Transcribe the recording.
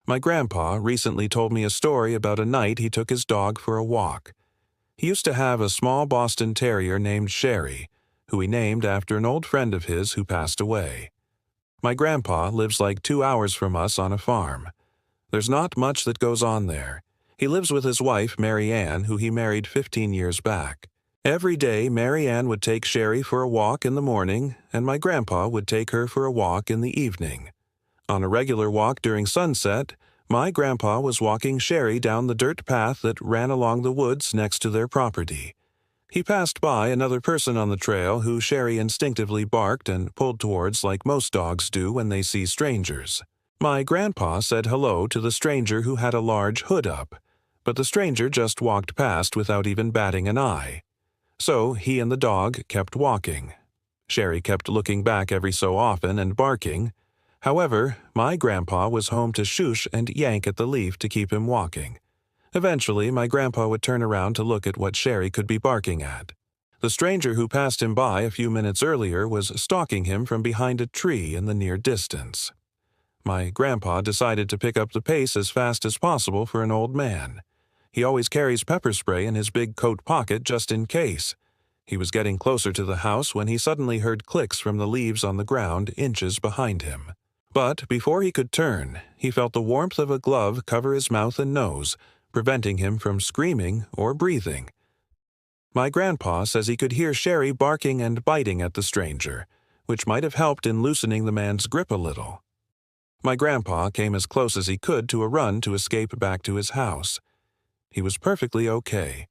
My grandpa recently told me a story about a night he took his dog for a walk. He used to have a small Boston Terrier named Sherry, who he named after an old friend of his who passed away. My grandpa lives like 2 hours from us on a farm. There's not much that goes on there. He lives with his wife, Mary Ann, who he married 15 years back. Every day, Mary Ann would take Sherry for a walk in the morning, and my grandpa would take her for a walk in the evening. On a regular walk during sunset, my grandpa was walking Sherry down the dirt path that ran along the woods next to their property. He passed by another person on the trail who Sherry instinctively barked and pulled towards like most dogs do when they see strangers. My grandpa said hello to the stranger who had a large hood up, but the stranger just walked past without even batting an eye. So he and the dog kept walking. Sherry kept looking back every so often and barking. However, my grandpa was home to shush and yank at the leaf to keep him walking. Eventually, my grandpa would turn around to look at what Sherry could be barking at. The stranger who passed him by a few minutes earlier was stalking him from behind a tree in the near distance. My grandpa decided to pick up the pace as fast as possible for an old man. He always carries pepper spray in his big coat pocket just in case. He was getting closer to the house when he suddenly heard clicks from the leaves on the ground inches behind him. But before he could turn, he felt the warmth of a glove cover his mouth and nose, preventing him from screaming or breathing. My grandpa says he could hear Sherry barking and biting at the stranger, which might have helped in loosening the man's grip a little. My grandpa came as close as he could to a run to escape back to his house. He was perfectly okay.